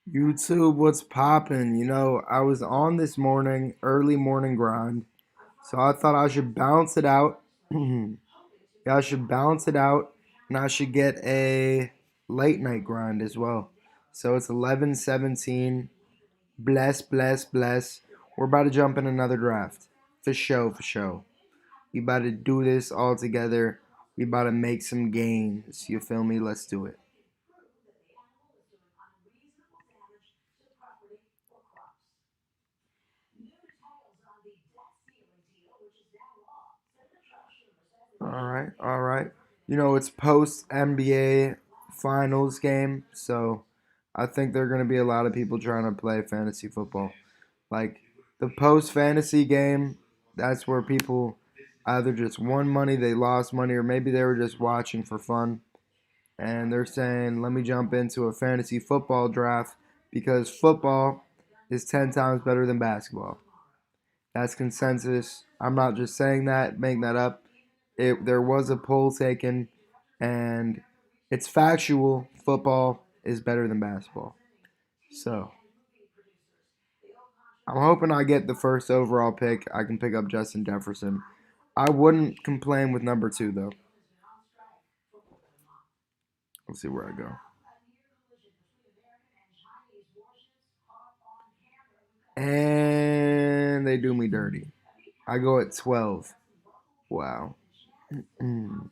YouTube, what's poppin'? I was on this morning, early morning grind, so I thought I should balance it out. Yeah, I should balance it out, and I should get a late night grind as well. So it's 11:17. Bless, bless, bless. We're about to jump in another draft. For show, for show. We about to do this all together. We about to make some gains. You feel me? Let's do it. All right, all right. It's post NBA finals game, so I think there are going to be a lot of people trying to play fantasy football. Like the post fantasy game, that's where people either just won money, they lost money, or maybe they were just watching for fun. And they're saying, let me jump into a fantasy football draft because football is 10 times better than basketball. That's consensus. I'm not just saying that, making that up. There was a poll taken, and it's factual. Football is better than basketball. So I'm hoping I get the first overall pick. I can pick up Justin Jefferson. I wouldn't complain with number two though. Let's see where I go. And they do me dirty. I go at 12. Wow. Mm.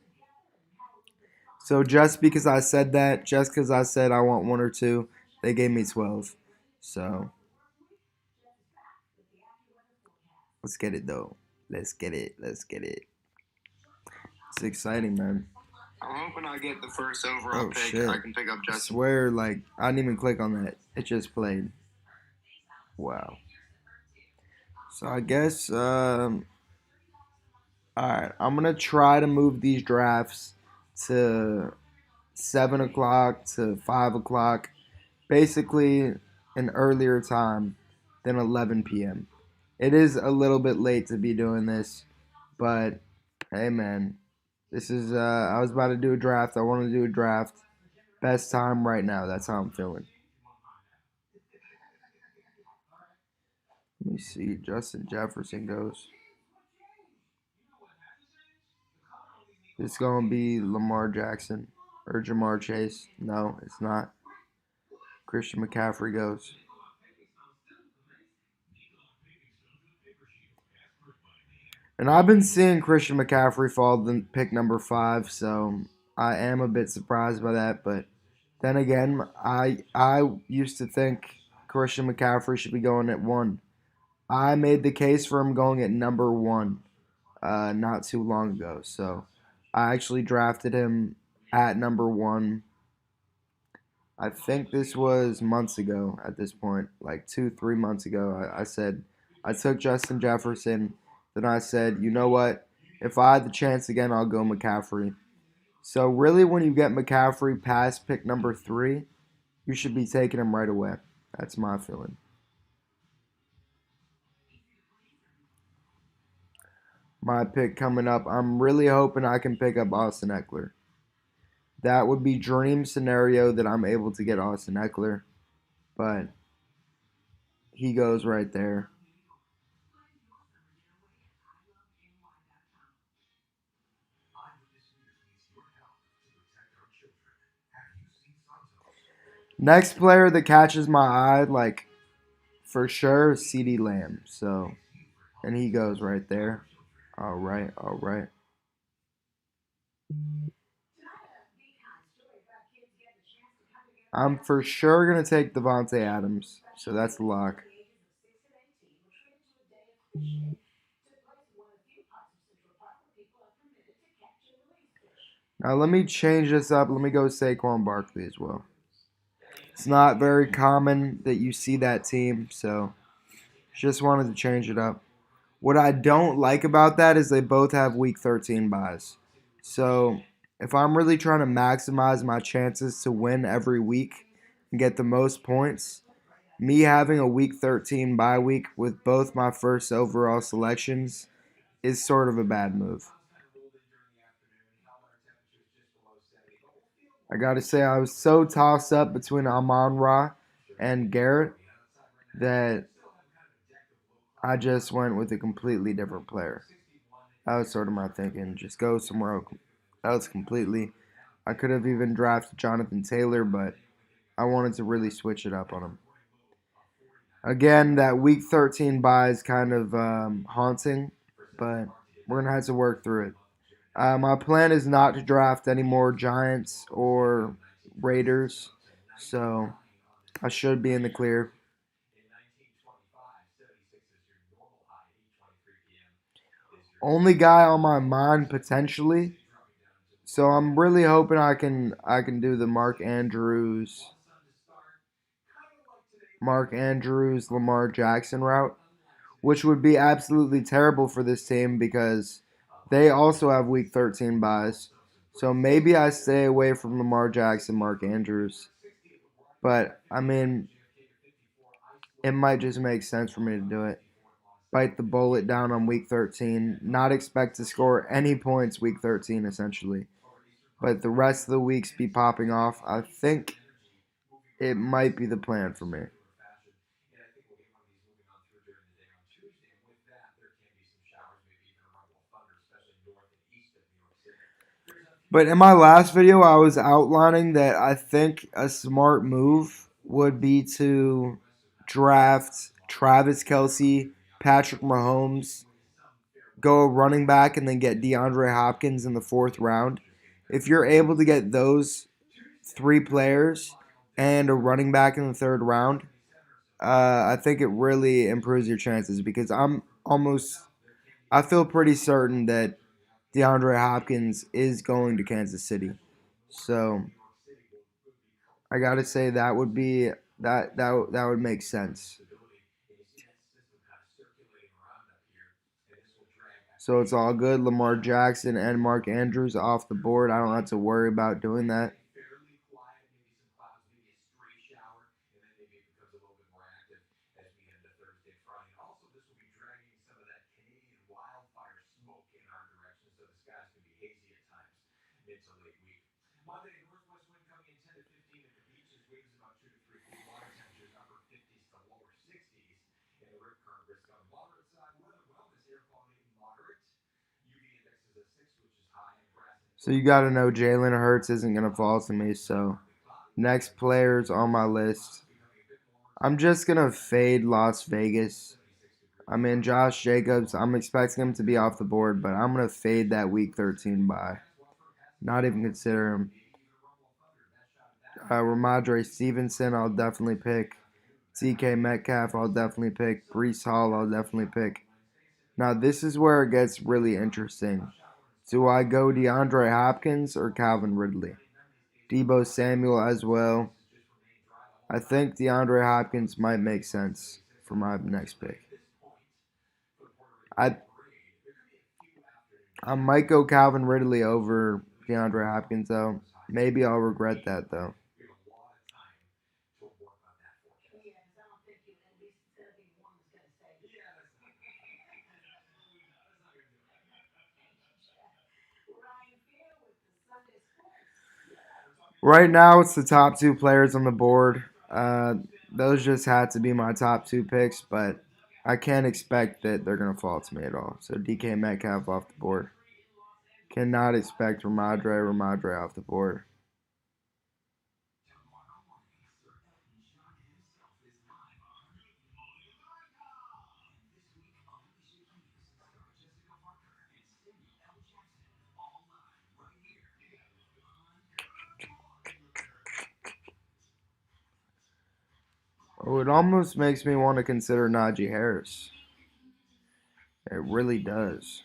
So just because I said that, just because I said I want one or two, they gave me 12. So let's get it though. Let's get it. Let's get it. It's exciting, man. I'm hoping I get the first overall pick. Shit. I can pick up Justin. I swear, like, I didn't even click on that. It just played. Wow. So I guess, alright. I'm going to try to move these drafts to 7 o'clock to 5 o'clock. Basically, an earlier time than 11 p.m. It is a little bit late to be doing this, but hey, man. This is, I was about to do a draft. I want to do a draft. Best time right now. That's how I'm feeling. Let me see. Justin Jefferson goes. It's going to be Lamar Jackson or Jamar Chase. No, it's not. Christian McCaffrey goes. And I've been seeing Christian McCaffrey fall to pick number 5, so I am a bit surprised by that. But then again, I used to think Christian McCaffrey should be going at 1. I made the case for him going at number 1 not too long ago. So I actually drafted him at number 1. I think this was months ago at this point, like 2, 3 months ago. I said I took Justin Jefferson. Then I said, you know what? If I had the chance again, I'll go McCaffrey. So really, when you get McCaffrey past pick number 3, you should be taking him right away. That's my feeling. My pick coming up, I'm really hoping I can pick up Austin Eckler. That would be dream scenario that I'm able to get Austin Eckler, but he goes right there. Next player that catches my eye, like for sure, CeeDee Lamb. So, and he goes right there. All right, all right. I'm for sure gonna take Devonte Adams. So that's the lock. Now let me change this up. Let me go Saquon Barkley as well. It's not very common that you see that team, so just wanted to change it up. What I don't like about that is they both have week 13 buys. So if I'm really trying to maximize my chances to win every week and get the most points, me having a week 13 bye week with both my first overall selections is sort of a bad move. I got to say, I was so tossed up between Amon Ra and Garrett that I just went with a completely different player. That was sort of my thinking. Just go somewhere else completely. I could have even drafted Jonathan Taylor, but I wanted to really switch it up on him. Again, that week 13 bye is kind of haunting, but we're going to have to work through it. My plan is not to draft any more Giants or Raiders, so I should be in the clear. Only guy on my mind potentially, so I'm really hoping I can do the Mark Andrews, Lamar Jackson route, which would be absolutely terrible for this team because they also have Week 13 buys. So maybe I stay away from Lamar Jackson, Mark Andrews, but I mean it might just make sense for me to do it. Bite the bullet down on Week 13, not expect to score any points Week 13 essentially, but the rest of the weeks be popping off. I think it might be the plan for me. But in my last video, I was outlining that I think a smart move would be to draft Travis Kelsey, Patrick Mahomes, go running back, and then get DeAndre Hopkins in the fourth round. If you're able to get those three players and a running back in the third round, I think it really improves your chances because I feel pretty certain that DeAndre Hopkins is going to Kansas City. So I gotta say that would be that would make sense. So it's all good. Lamar Jackson and Mark Andrews off the board. I don't have to worry about doing that. So you got to know Jalen Hurts isn't gonna fall to me. So next players on my list, I'm just gonna fade Las Vegas. I mean Josh Jacobs. I'm expecting him to be off the board, but I'm gonna fade that Week 13 bye. Not even consider him. Ramondre Stevenson, I'll definitely pick. DK Metcalf, I'll definitely pick. Brees Hall, I'll definitely pick. Now, this is where it gets really interesting. Do I go DeAndre Hopkins or Calvin Ridley? Debo Samuel as well. I think DeAndre Hopkins might make sense for my next pick. I I might go Calvin Ridley over DeAndre Hopkins though. Maybe I'll regret that though. Right now, it's the top two players on the board. Those just had to be my top two picks, but I can't expect that they're going to fall to me at all. So DK Metcalf off the board. Cannot expect Ramadre off the board. Oh, it almost makes me want to consider Najee Harris. It really does.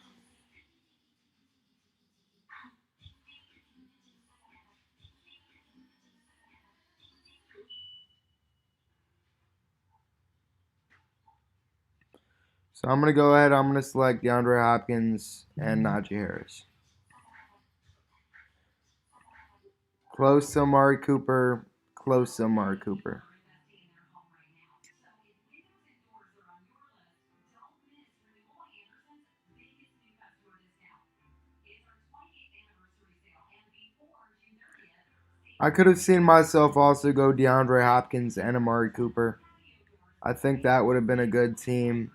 So I'm going to go ahead. I'm going to select DeAndre Hopkins and Najee Harris. Close to Amari Cooper. Close to Amari Cooper. I could have seen myself also go DeAndre Hopkins and Amari Cooper. I think that would have been a good team,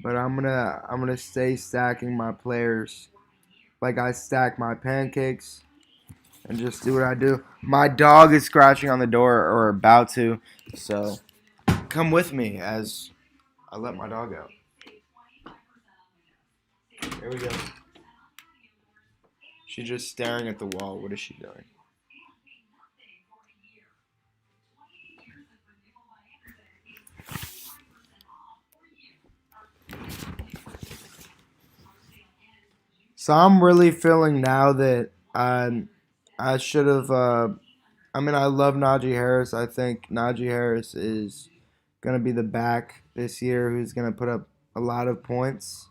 but I'm gonna stay stacking my players like I stack my pancakes and just do what I do. My dog is scratching on the door or about to, so come with me as I let my dog out. Here we go. She's just staring at the wall. What is she doing? So I'm really feeling now that I should have. I mean, I love Najee Harris. I think Najee Harris is going to be the back this year who's going to put up a lot of points.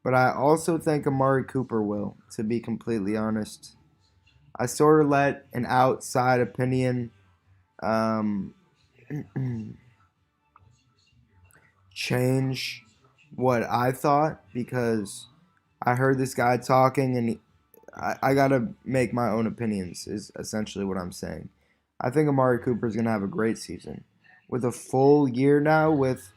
But I also think Amari Cooper will, to be completely honest. I sort of let an outside opinion um, change what I thought because I heard this guy talking and I gotta make my own opinions. Is essentially what I'm saying. I think Amari Cooper is gonna have a great season with a full year now with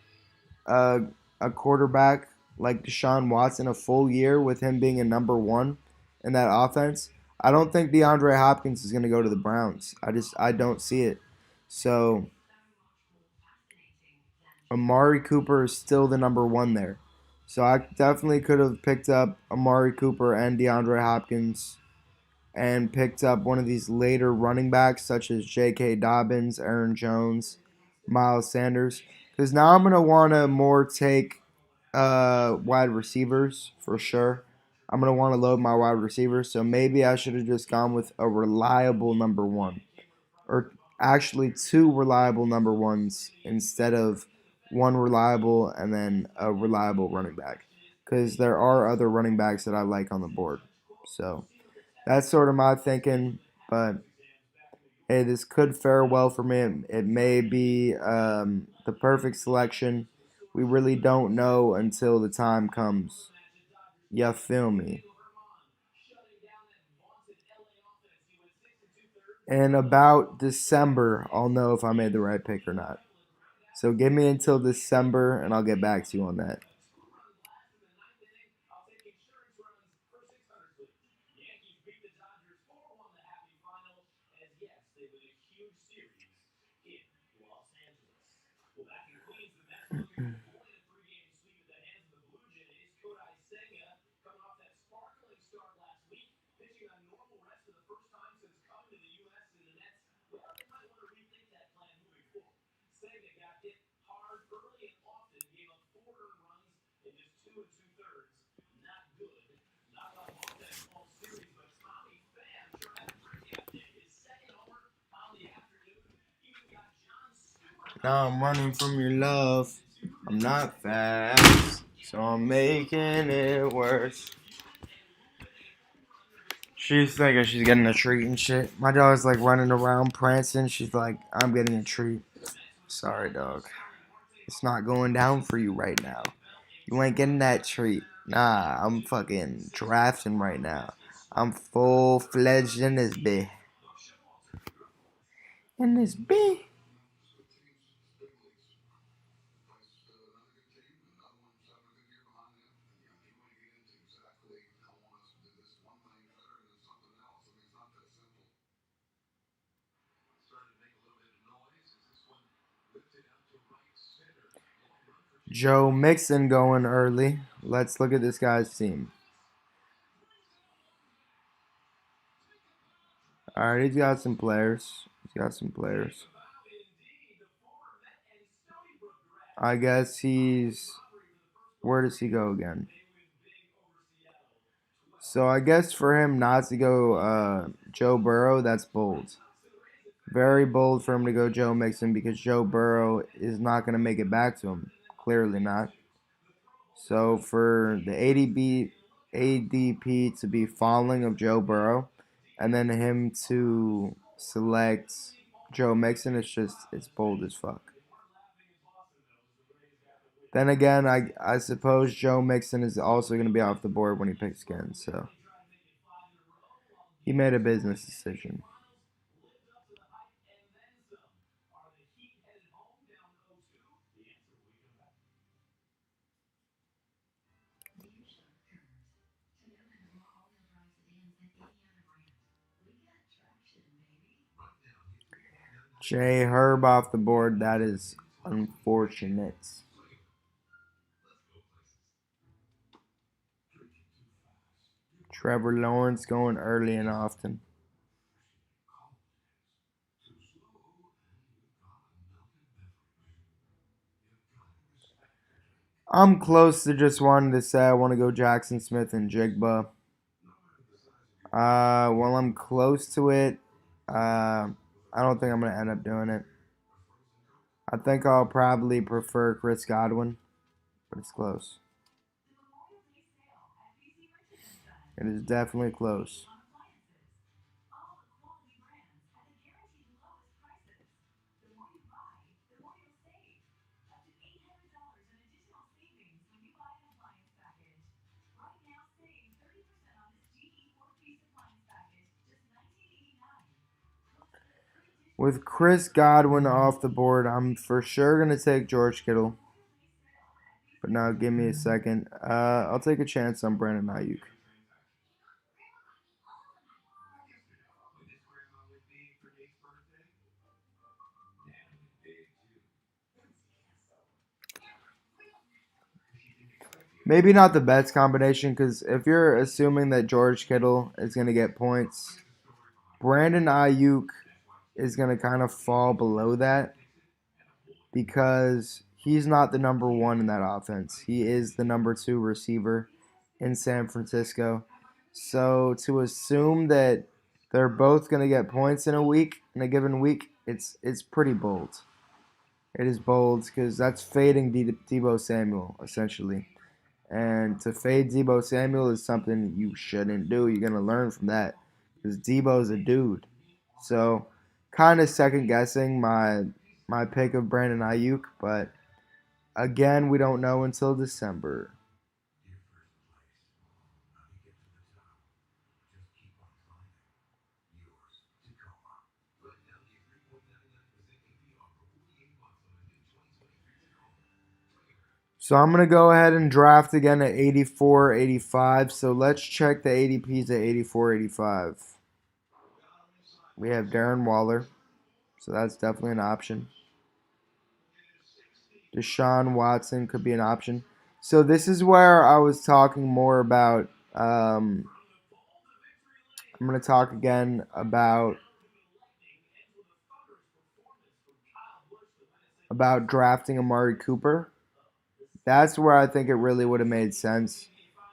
uh, a quarterback like Deshaun Watson, a full year with him being a number one in that offense. I don't think DeAndre Hopkins is gonna go to the Browns. I don't see it. So Amari Cooper is still the number one there. So I definitely could have picked up Amari Cooper and DeAndre Hopkins and picked up one of these later running backs such as J.K. Dobbins, Aaron Jones, Miles Sanders. Because now I'm going to want to more take wide receivers for sure. I'm going to want to load my wide receivers. So maybe I should have just gone with a reliable number one. Or actually two reliable number ones instead of one reliable and then a reliable running back. Because there are other running backs that I like on the board. So that's sort of my thinking, but hey, this could fare well for me. It may be the perfect selection. We really don't know until the time comes. You feel me? And about December, I'll know if I made the right pick or not. So give me until December, and I'll get back to you on that. Now I'm running from your love. I'm not fast, so I'm making it worse. She's thinking she's getting a treat and shit. My dog's like running around prancing. She's like, I'm getting a treat. Sorry, dog. It's not going down for you right now. You ain't getting that treat. Nah, I'm fucking drafting right now. I'm full fledged in this bitch. In this bitch. Joe Mixon going early. Let's look at this guy's team. All right, he's got some players. He's got some players. I guess he's. Where does he go again? So I guess for him not to go Joe Burrow, that's bold. Very bold for him to go Joe Mixon because Joe Burrow is not going to make it back to him. Clearly not. So for the ADP to be falling of Joe Burrow and then him to select Joe Mixon, it's bold as fuck. Then again, I suppose Joe Mixon is also going to be off the board when he picks again. So he made a business decision. Jay Herb off the board. That is unfortunate. Trevor Lawrence going early and often. I'm close to just wanting to say I want to go Jackson Smith and Jigba. Well, I'm close to it. I don't think I'm going to end up doing it. I think I'll probably prefer Chris Godwin, but it's close. It is definitely close. With Chris Godwin off the board, I'm for sure going to take George Kittle. But now give me a second. I'll take a chance on Brandon Ayuk. Maybe not the best combination because if you're assuming that George Kittle is going to get points, Brandon Ayuk is going to kind of fall below that because he's not the number one in that offense. He is the number two receiver in San Francisco. So to assume that they're both going to get points in a given week, it's pretty bold. It is bold because that's fading Deebo Samuel essentially. And to fade Deebo Samuel is something you shouldn't do. You're going to learn from that because Deebo's a dude. So, kind of second guessing my pick of Brandon Ayuk, but again, we don't know until December. So I'm going to go ahead and draft again at 84, 85. So let's check the ADPs at 84, 85. We have Darren Waller. So that's definitely an option. Deshaun Watson could be an option. So this is where I was talking more about. I'm going to talk again about drafting Amari Cooper. That's where I think it really would have made sense.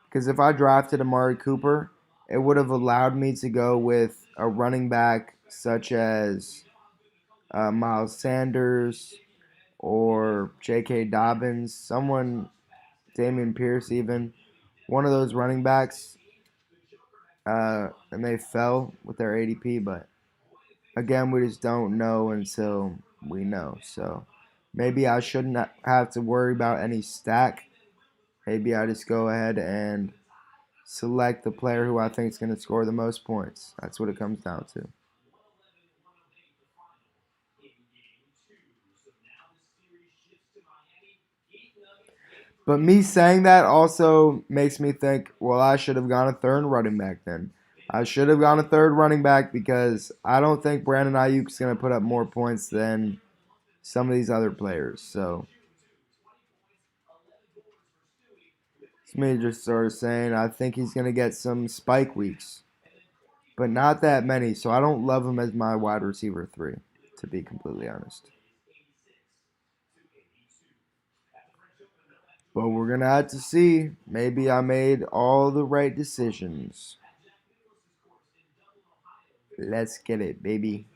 Because if I drafted Amari Cooper, it would have allowed me to go with a running back such as Miles Sanders or J.K. Dobbins, someone, Damian Pierce, even one of those running backs. And they fell with their ADP, but again, we just don't know until we know. So maybe I shouldn't have to worry about any stack. Maybe I just go ahead and select the player who I think is going to score the most points. That's what it comes down to. But me saying that also makes me think, well, I should have gone a third running back then. I should have gone a third running back because I don't think Brandon Ayuk is going to put up more points than some of these other players. So it's me just sort of saying I think he's going to get some spike weeks, but not that many. So I don't love him as my wide receiver three, to be completely honest. But we're going to have to see. Maybe I made all the right decisions. Let's get it, baby.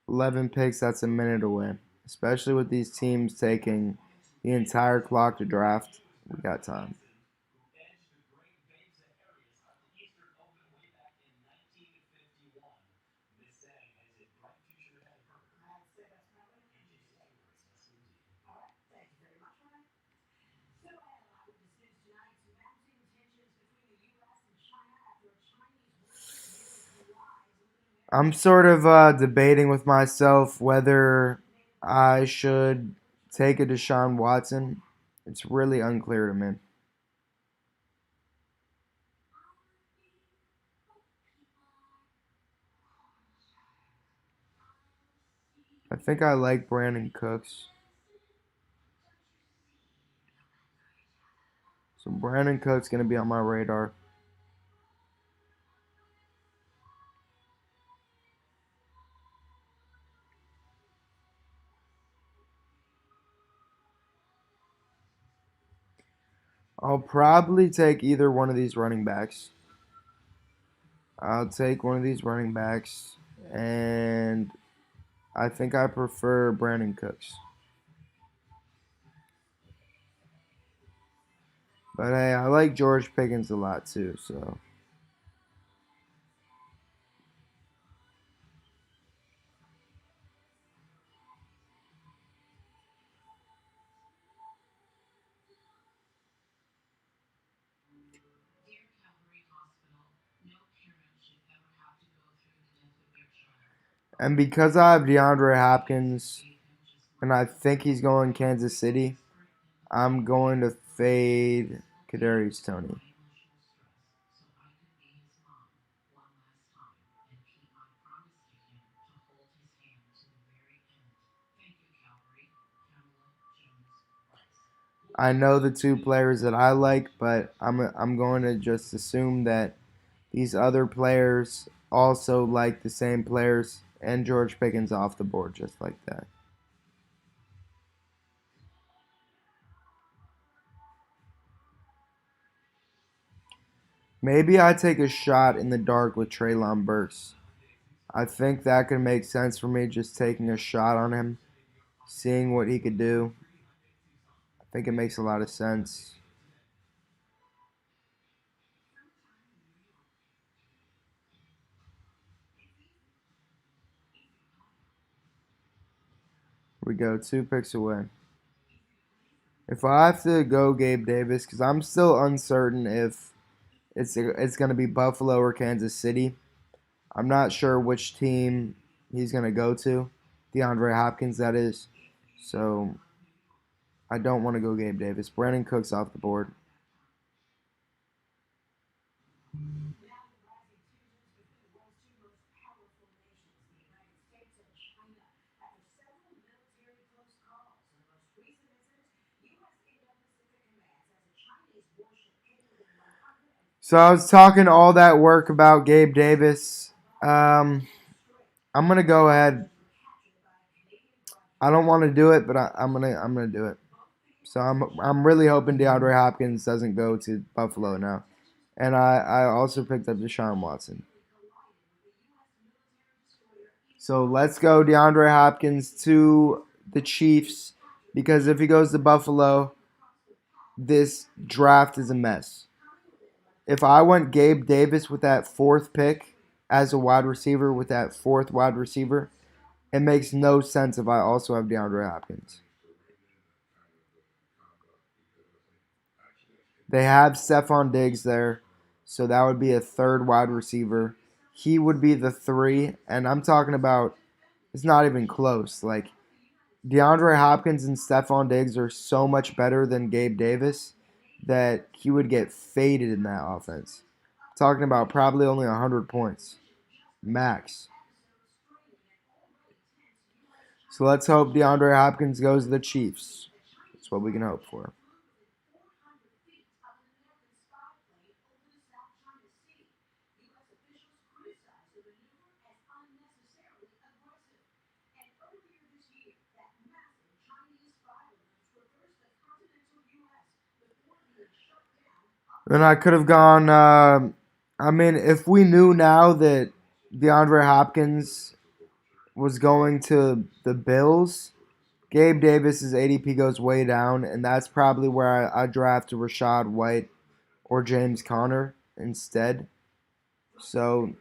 Eleven picks. That's a minute away. Especially with these teams taking the entire clock to draft, we got time. I'm sort of debating with myself whether I should take a Deshaun Watson. It's really unclear to me. I think I like Brandon Cooks. So Brandon Cooks going to be on my radar. I'll probably take either one of these running backs. I'll take one of these running backs, and I think I prefer Brandon Cooks. But hey, I like George Pickens a lot too, so and because I have DeAndre Hopkins and I think he's going Kansas City, I'm going to fade Kadarius Toney. I know the two players that I like, but I'm going to just assume that these other players also like the same players, and George Pickens off the board just like that. Maybe I take a shot in the dark with Traylon Burks. I think that could make sense for me, just taking a shot on him, seeing what he could do. I think it makes a lot of sense. We go 2 picks away. If I have to go Gabe Davis, because I'm still uncertain if it's going to be Buffalo or Kansas City. I'm not sure which team he's going to go to. DeAndre Hopkins, that is. So I don't want to go Gabe Davis. Brandon Cooks off the board. So I was talking all that work about Gabe Davis. I'm gonna go ahead. I don't want to do it, but I'm gonna do it. So I'm really hoping DeAndre Hopkins doesn't go to Buffalo now, and I also picked up Deshaun Watson. So let's go DeAndre Hopkins to the Chiefs because if he goes to Buffalo, this draft is a mess. If I went Gabe Davis with that fourth pick as a wide receiver with that fourth wide receiver, it makes no sense if I also have DeAndre Hopkins. They have Stephon Diggs there, so that would be a third wide receiver. He would be the three, and I'm talking about it's not even close. Like DeAndre Hopkins and Stephon Diggs are so much better than Gabe Davis that he would get faded in that offense. Talking about probably only 100 points max. So let's hope DeAndre Hopkins goes to the Chiefs. That's what we can hope for. Then I could have gone. I mean, if we knew now that DeAndre Hopkins was going to the Bills, Gabe Davis's ADP goes way down, and that's probably where I draft Rashad White or James Conner instead. So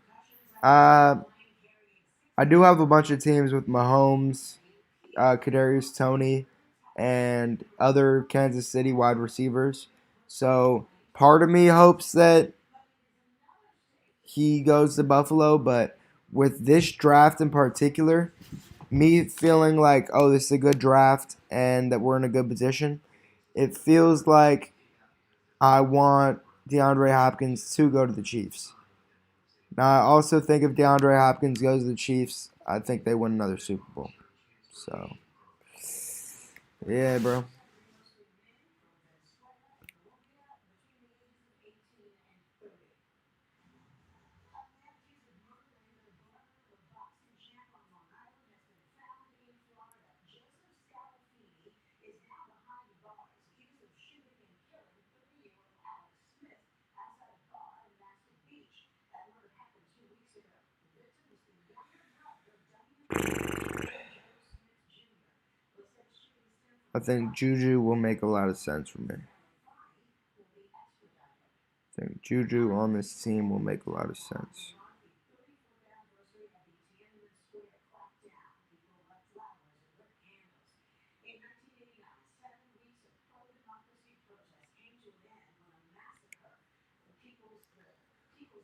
uh, I do have a bunch of teams with Mahomes, Kadarius Toney, and other Kansas City wide receivers. So part of me hopes that he goes to Buffalo, but with this draft in particular, me feeling like, oh, this is a good draft and that we're in a good position, it feels like I want DeAndre Hopkins to go to the Chiefs. Now, I also think if DeAndre Hopkins goes to the Chiefs, I think they win another Super Bowl. So, yeah, bro. I think Juju will make a lot of sense for me. I think Juju on this team will make a lot of sense.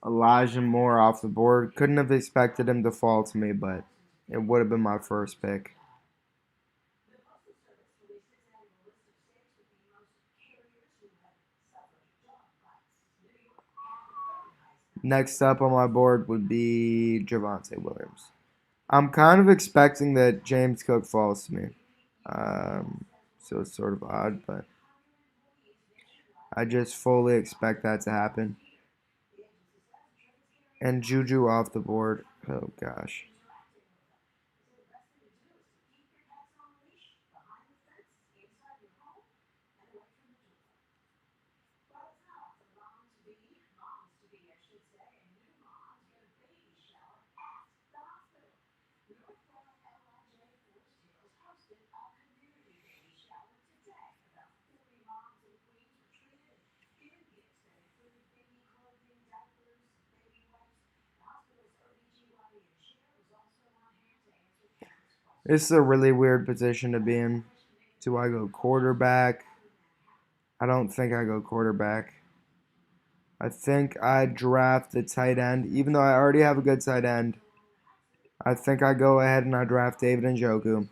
Elijah Moore off the board. Couldn't have expected him to fall to me, but it would have been my first pick. Next up on my board would be Javonte Williams. I'm kind of expecting that James Cook falls to me. So it's sort of odd, but I just fully expect that to happen. And Juju off the board. Oh gosh. This is a really weird position to be in. Do I go quarterback? I don't think I go quarterback. I think I draft the tight end, even though I already have a good tight end. I think I go ahead and I draft David Njoku.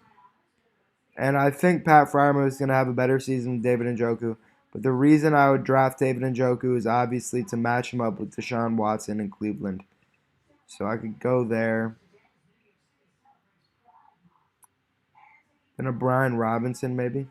And I think Pat Fryermuth is going to have a better season than David Njoku. But the reason I would draft David Njoku is obviously to match him up with Deshaun Watson in Cleveland. So I could go there. Then a Brian Robinson, maybe.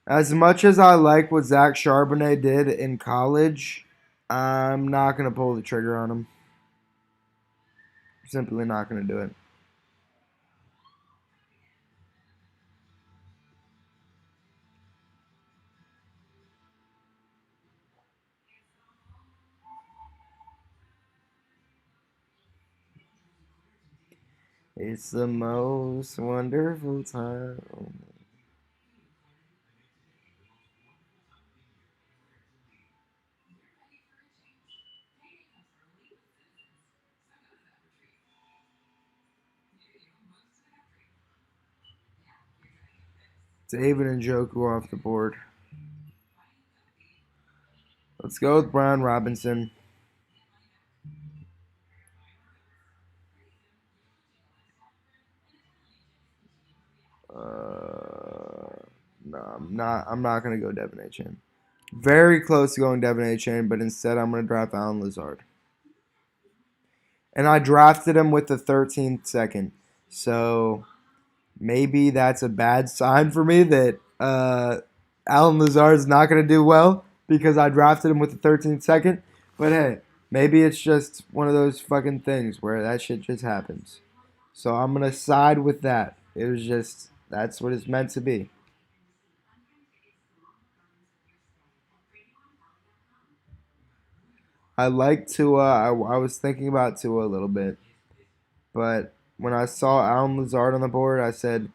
As much as I like what Zach Charbonnet did in college, I'm not going to pull the trigger on him. Simply not going to do it. It's the most wonderful time. David Njoku off the board. Let's go with Brian Robinson. No, I'm not. I'm not gonna go Devin Achane. Very close to going Devin Achane, but instead I'm gonna draft Alan Lazard. And I drafted him with the 13th second, so maybe that's a bad sign for me that Alan Lazard's not gonna do well because I drafted him with the 13th second. But hey, maybe it's just one of those fucking things where that shit just happens. So I'm gonna side with that. It was just that's what it's meant to be. I like Tua. I was thinking about Tua a little bit, but when I saw Alan Lazard on the board, I said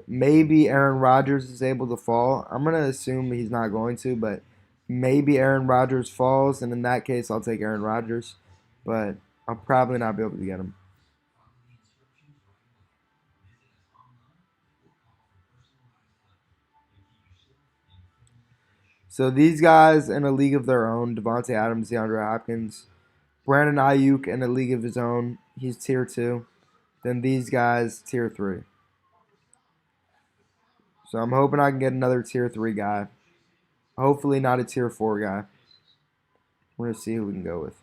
maybe Aaron Rodgers is able to fall. I'm gonna assume he's not going to, but maybe Aaron Rodgers falls, and in that case, I'll take Aaron Rodgers. but I'll probably not be able to get him. So these guys in a league of their own: Devontae Adams, DeAndre Hopkins, Brandon Ayuk in a league of his own. He's tier 2. Then these guys tier 3. So I'm hoping I can get another tier 3 guy. Hopefully not a tier 4 guy. We're gonna see who we can go with.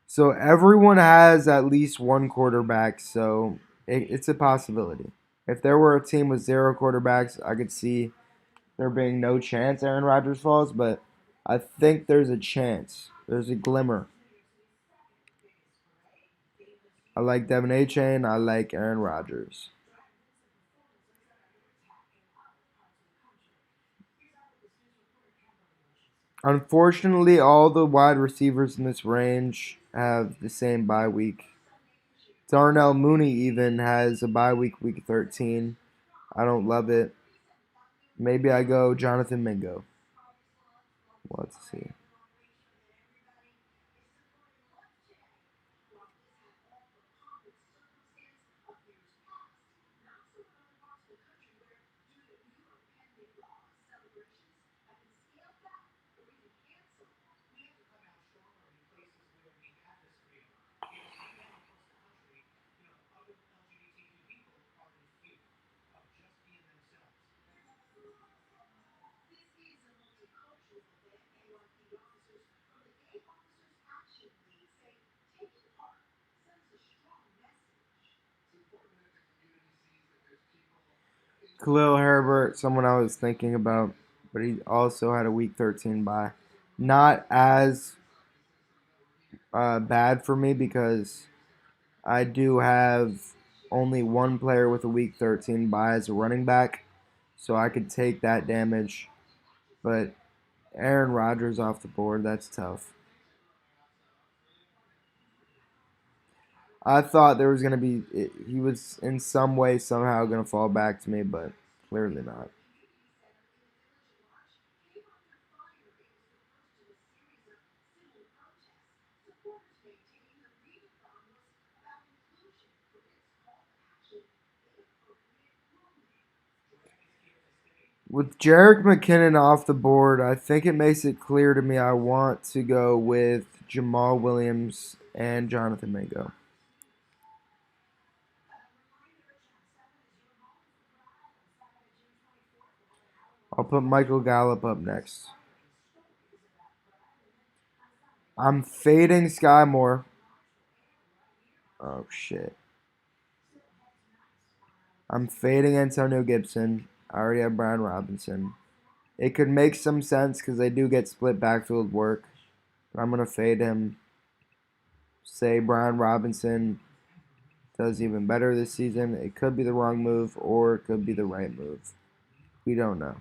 So everyone has at least one quarterback, so it's a possibility. If there were a team with 0 quarterbacks, I could see there being no chance Aaron Rodgers falls, but I think there's a chance. There's a glimmer. I like Devin Achane. I like Aaron Rodgers. Unfortunately, all the wide receivers in this range have the same bye week. Darnell Mooney even has a bye week, week 13. I don't love it. Maybe I go Jonathan Mingo. Let's see. Khalil Herbert, someone I was thinking about, but he also had a week 13 bye. Not as bad for me because I do have only one player with a week 13 bye as a running back, so I could take that damage. But Aaron Rodgers off the board, that's tough. I thought there was going to be, he was in some way, somehow going to fall back to me, but clearly not. With Jarek McKinnon off the board, I think it makes it clear to me I want to go with Jamal Williams and Jonathan Mingo. I'll put Michael Gallup up next. I'm fading Sky Moore. Oh, shit. I'm fading Antonio Gibson. I already have Brian Robinson. It could make some sense because they do get split backfield work. But I'm going to fade him. Say Brian Robinson does even better this season. It could be the wrong move or it could be the right move. We don't know.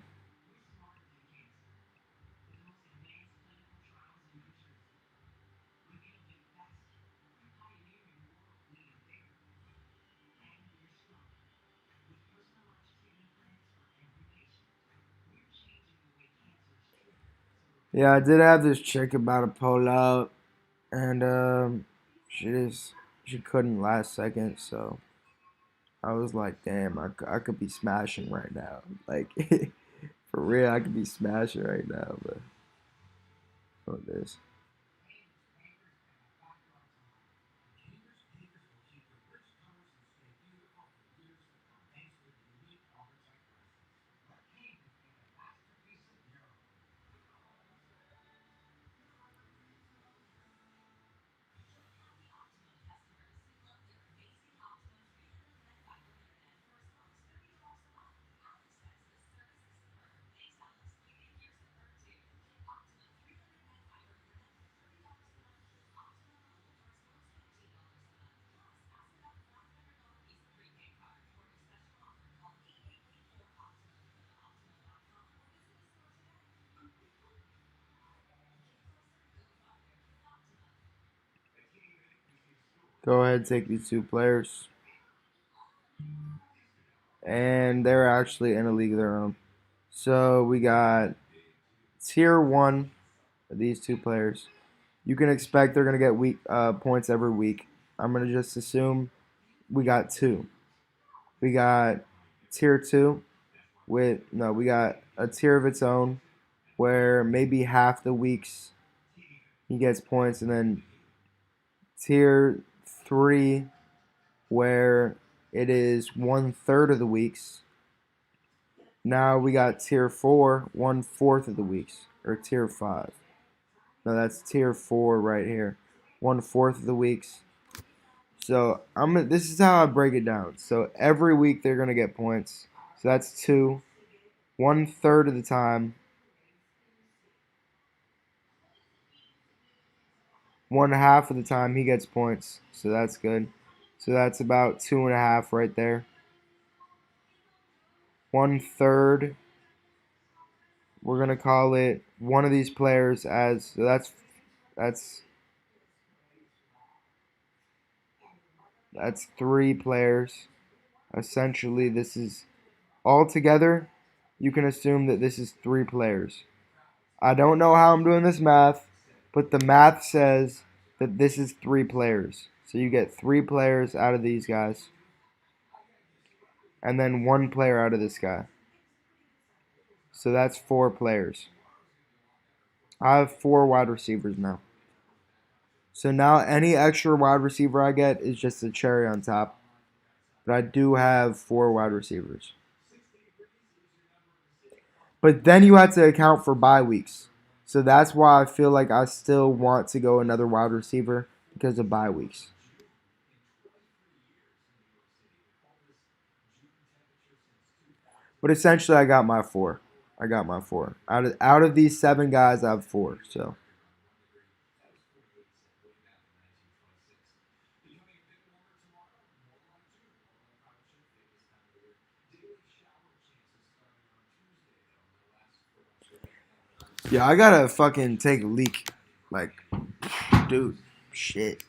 Yeah, I did have this chick about to pull out, and she couldn't last second, so I was like, damn, I could be smashing right now. Like, for real, I could be smashing right now, but oh, this. Go ahead, take these two players, and they're actually in a league of their own. So we got tier one of these two players. You can expect they're gonna get week points every week. I'm gonna just assume we got two. We got tier two with no, we got a tier of its own where maybe half the weeks he gets points, and then tier three where it is 1/3 of the weeks. Now we got tier four, 1/4 of the weeks, or tier five. No, that's tier four right here, 1/4 of the weeks. So this is how I break it down. So every week they're gonna get points. So that's two. 1/3 of the time, 1/2 of the time he gets points. So that's good. So that's about 2.5 right there. 1/3. We're gonna call it one of these players as so that's that's three players. Essentially, this is all together. You can assume that this is three players. I don't know how I'm doing this math, but the math says that this is three players. So you get three players out of these guys, and then one player out of this guy. So that's four players. I have four wide receivers now. So now any extra wide receiver I get is just a cherry on top. But I do have four wide receivers. But then you have to account for bye weeks. So that's why I feel like I still want to go another wide receiver because of bye weeks. But essentially, I got my four. I got my four. Out of these seven guys, I have four. So yeah, I gotta fucking take a leak. Like, dude, shit.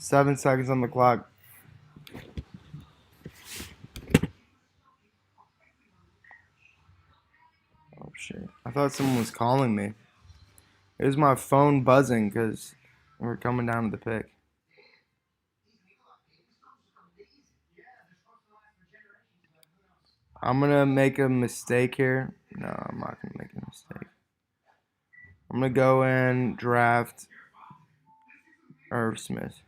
7 seconds on the clock. Oh shit! I thought someone was calling me. It was my phone buzzing because we're coming down to the pick. I'm gonna make a mistake here. No, I'm not gonna make a mistake. I'm gonna go and draft Irv Smith.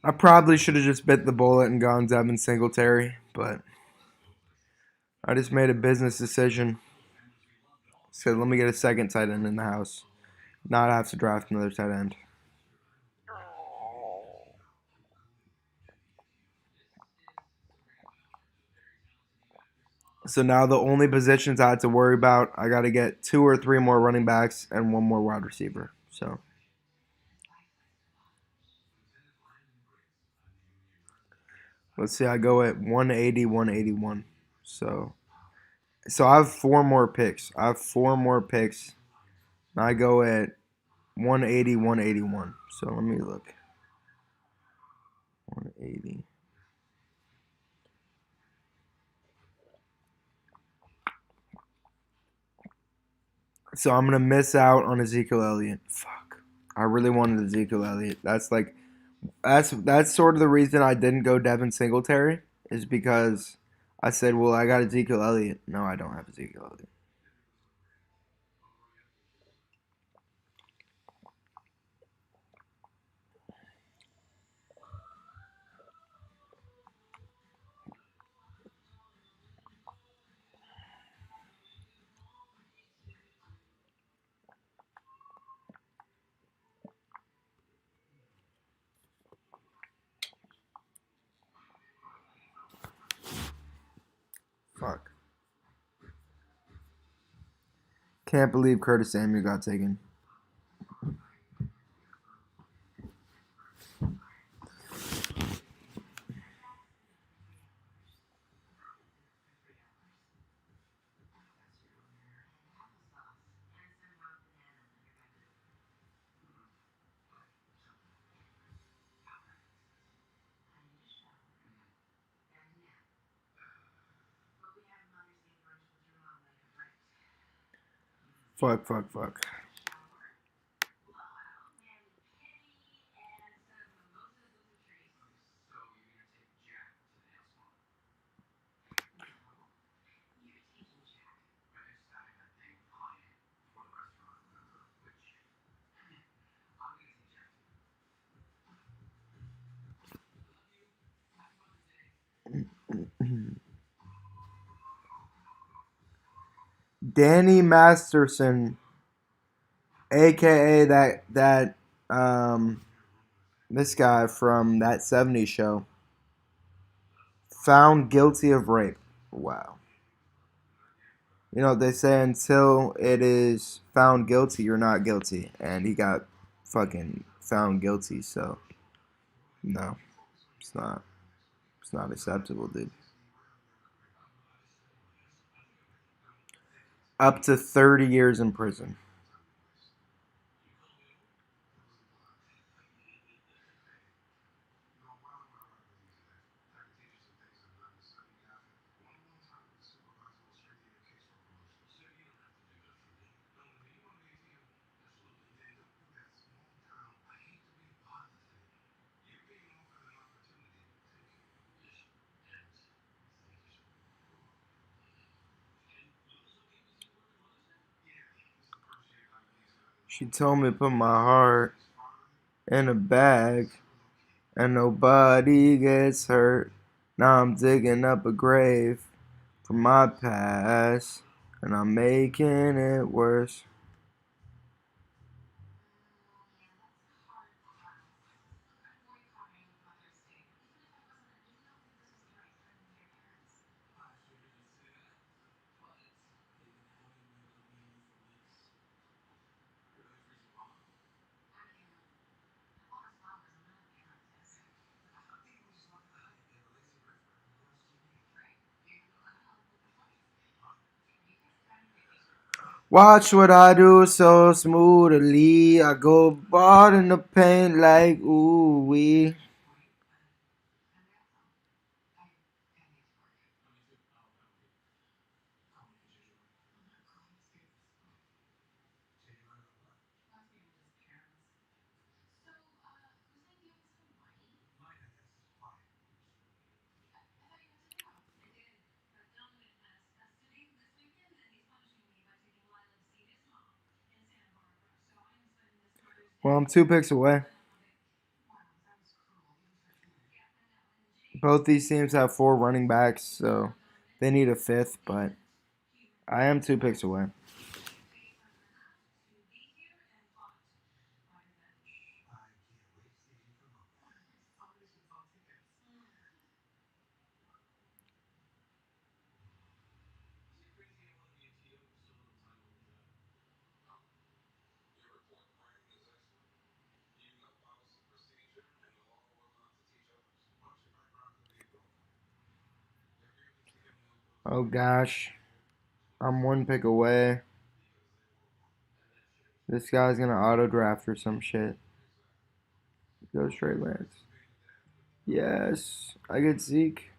I probably should have just bit the bullet and gone Devin Singletary, but I just made a business decision. Said, let me get a second tight end in the house, not have to draft another tight end. So now the only positions I had to worry about, I got to get 2 or 3 more running backs and 1 more wide receiver. So let's see, I go at 180, 181. So I have 4 more picks. I have 4 more picks. And I go at 180, 181. So let me look. 180. So I'm gonna miss out on Ezekiel Elliott. Fuck. I really wanted Ezekiel Elliott. That's sort of the reason I didn't go Devin Singletary is because I said, well, I got Ezekiel Elliott. No, I don't have Ezekiel Elliott. Fuck. Can't believe Curtis Samuel got taken. Fuck, fuck, fuck. Danny Masterson, aka that um this guy from that '70s show, found guilty of rape. Wow. You know, they say until it is found guilty, you're not guilty. And he got fucking found guilty, so no, it's not. It's not acceptable, dude. Up to 30 years in prison. She told me to put my heart in a bag and nobody gets hurt. Now I'm digging up a grave for my past and I'm making it worse. Watch what I do so smoothly. I go bald in the paint like ooh wee. Well, I'm 2 picks away. Both these teams have 4 running backs, so they need a fifth, but I am 2 picks away. Oh gosh, I'm 1 pick away. This guy's gonna auto draft or some shit. Go straight Lance. Yes, I get Zeke.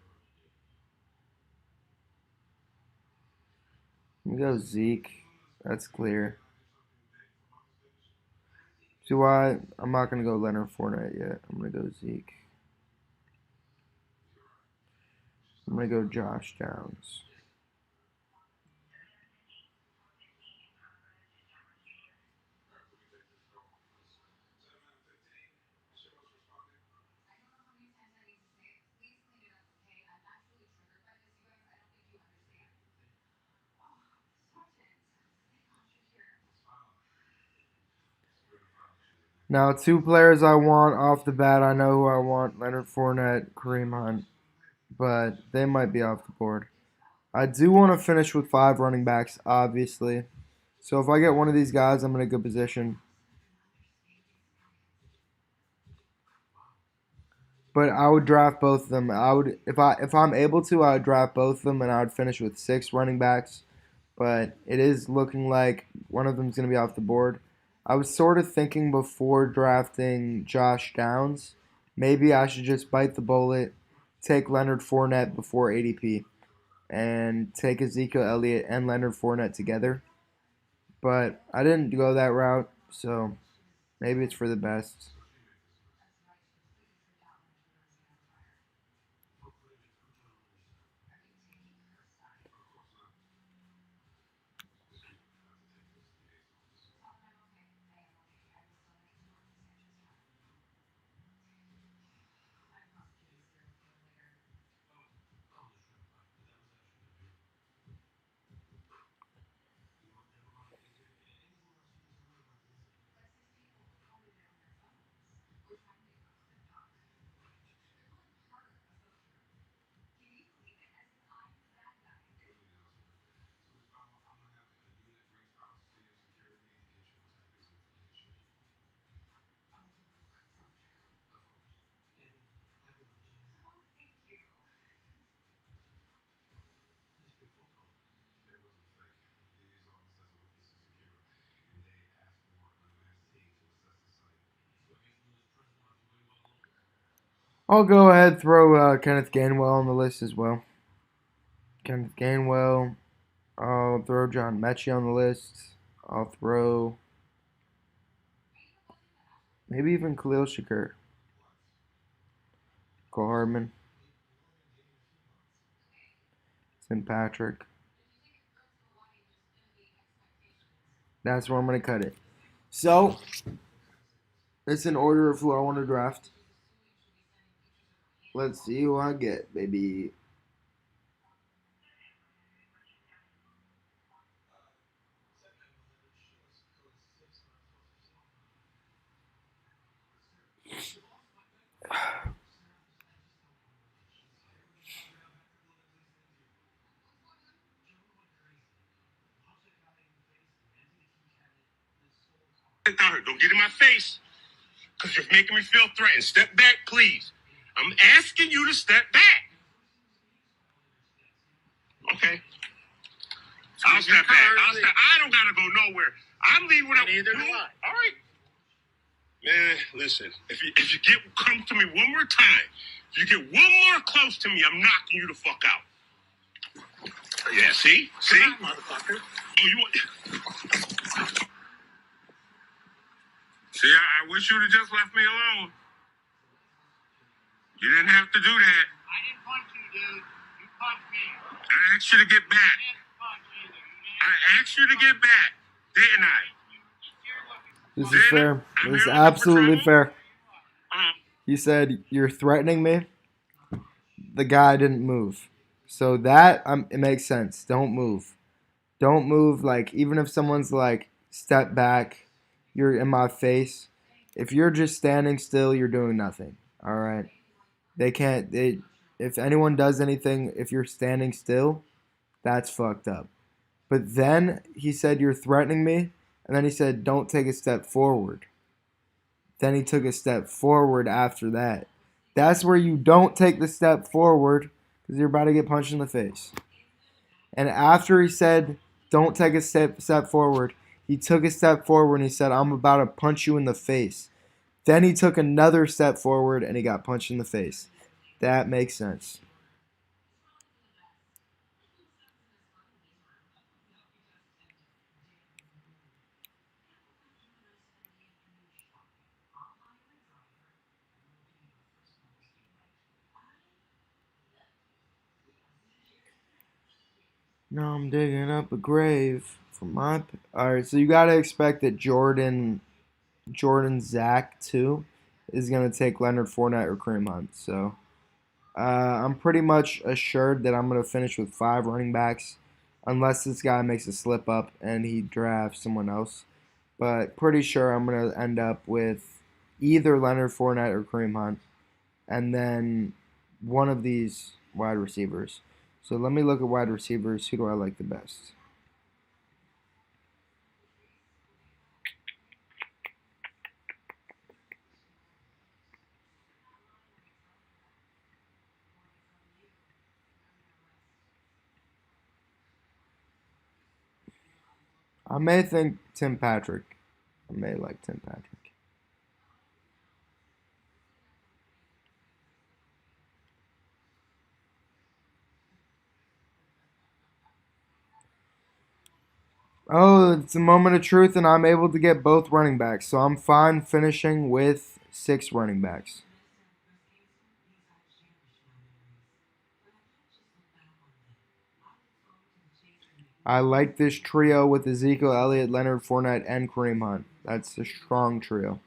Let me go Zeke. That's clear. See why? I'm not gonna go Leonard Fournette yet. I'm gonna go Zeke. I'm gonna go Josh Downs. Now, 2 players I want off the bat. I know who I want: Leonard Fournette, Kareem Hunt, but they might be off the board. I do want to finish with 5 running backs, obviously. So if I get one of these guys, I'm in a good position. But I would draft both of them. I would if I'm able to, I would draft both of them, and I would finish with 6 running backs. But it is looking like one of them's going to be off the board. I was sort of thinking before drafting Josh Downs, maybe I should just bite the bullet, take Leonard Fournette before ADP, and take Ezekiel Elliott and Leonard Fournette together. But I didn't go that route, so maybe it's for the best. I'll go ahead and throw Kenneth Gainwell on the list as well. Kenneth Gainwell. I'll throw John Mechie on the list. I'll throw maybe even Khalil Shakur, Cole Hardman, Tim Patrick. That's where I'm going to cut it. So, it's in order of who I want to draft. Let's see who I get, baby. Don't get in my face because you're making me feel threatened. Step back, please. I'm asking you to step back. Okay. I'll step back. I don't gotta go nowhere. I'm leaving without. Neither do I. All right. Man, listen. If you come to me one more time, if you get one more close to me, I'm knocking you the fuck out. Yeah, see? Come on, motherfucker. Oh, you want? See, I wish you'd have just left me alone. You didn't have to do that. I didn't punch you, dude. You punched me. I asked you to get back. I didn't punch either. I asked you to get back, didn't I? This is fair. This is absolutely fair. You said you're threatening me. The guy didn't move. So that it makes sense. Don't move. Don't move. Like, even if someone's like, step back, you're in my face. If you're just standing still, you're doing nothing. All right. They can't. If anyone does anything, if you're standing still, that's fucked up. But then he said you're threatening me, and then he said don't take a step forward. Then he took a step forward after that. That's where you don't take the step forward because you're about to get punched in the face. And after he said don't take a step forward, he took a step forward and he said I'm about to punch you in the face. Then he took another step forward and he got punched in the face. That makes sense. Now I'm digging up a grave for my. Alright, so you gotta expect that Jordan Zach too is gonna take Leonard Fournette or Kareem Hunt. So I'm pretty much assured that I'm gonna finish with 5 running backs, unless this guy makes a slip up and he drafts someone else. But pretty sure I'm gonna end up with either Leonard Fournette or Kareem Hunt, and then one of these wide receivers. So let me look at wide receivers. Who do I like the best? I may think Tim Patrick. I may like Tim Patrick. Oh, it's a moment of truth, and I'm able to get both running backs. So I'm fine finishing with 6 running backs. I like this trio with Ezekiel Elliott, Leonard Fournette, and Kareem Hunt. That's a strong trio.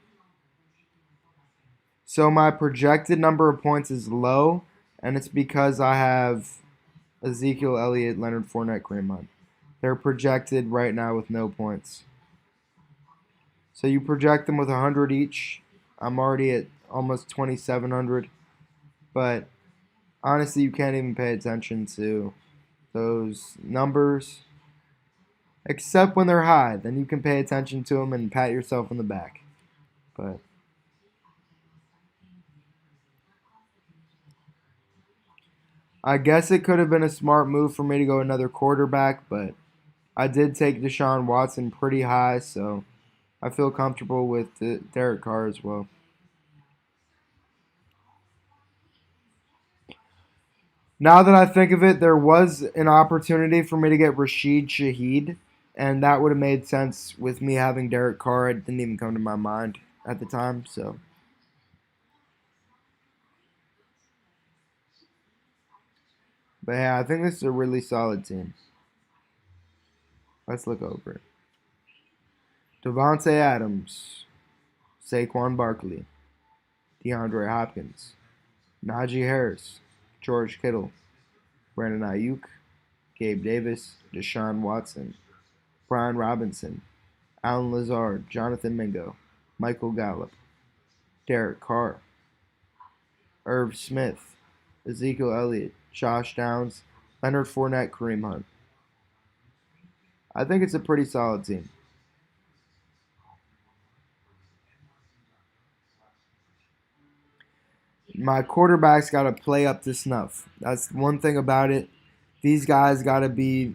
So my projected number of points is low, and it's because I have Ezekiel Elliott, Leonard Fournette, Kareem Hunt. They're projected right now with no points. So you project them with 100 each. I'm already at almost 2,700. But honestly, you can't even pay attention to those numbers. Except when they're high. Then you can pay attention to them and pat yourself on the back. But I guess it could have been a smart move for me to go another quarterback, but I did take Deshaun Watson pretty high, so I feel comfortable with Derek Carr as well. Now that I think of it, there was an opportunity for me to get Rashid Shaheed, and that would have made sense with me having Derek Carr. It didn't even come to my mind at the time, so. But yeah, I think this is a really solid team. Let's look over it. Devontae Adams, Saquon Barkley, DeAndre Hopkins, Najee Harris, George Kittle, Brandon Ayuk, Gabe Davis, Deshaun Watson, Brian Robinson, Alan Lazard, Jonathan Mingo, Michael Gallup, Derek Carr, Irv Smith, Ezekiel Elliott, Josh Downs, Leonard Fournette, Kareem Hunt. I think it's a pretty solid team. My quarterback's got to play up to snuff. That's one thing about it. These guys got to be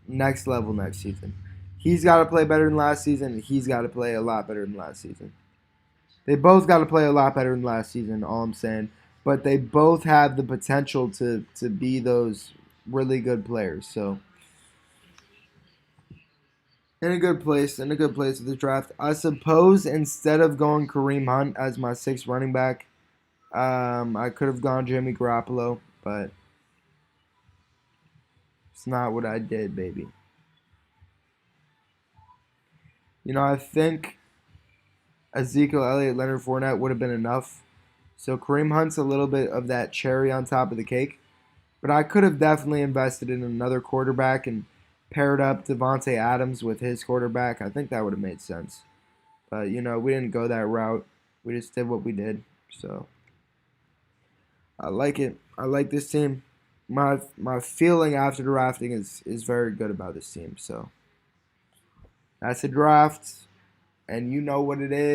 next level next season. He's got to play better than last season. And he's got to play a lot better than last season. They both got to play a lot better than last season. All I'm saying, but they both have the potential to be those really good players. So in a good place with the draft. I suppose instead of going Kareem Hunt as my sixth running back, I could have gone Jimmy Garoppolo, but it's not what I did, baby. I think Ezekiel Elliott, Leonard Fournette would have been enough. So Kareem Hunt's a little bit of that cherry on top of the cake. But I could have definitely invested in another quarterback and paired up Devontae Adams with his quarterback. I think that would have made sense. But, we didn't go that route. We just did what we did. So I like it. I like this team. My feeling after drafting is very good about this team. So that's a draft, and you know what it is.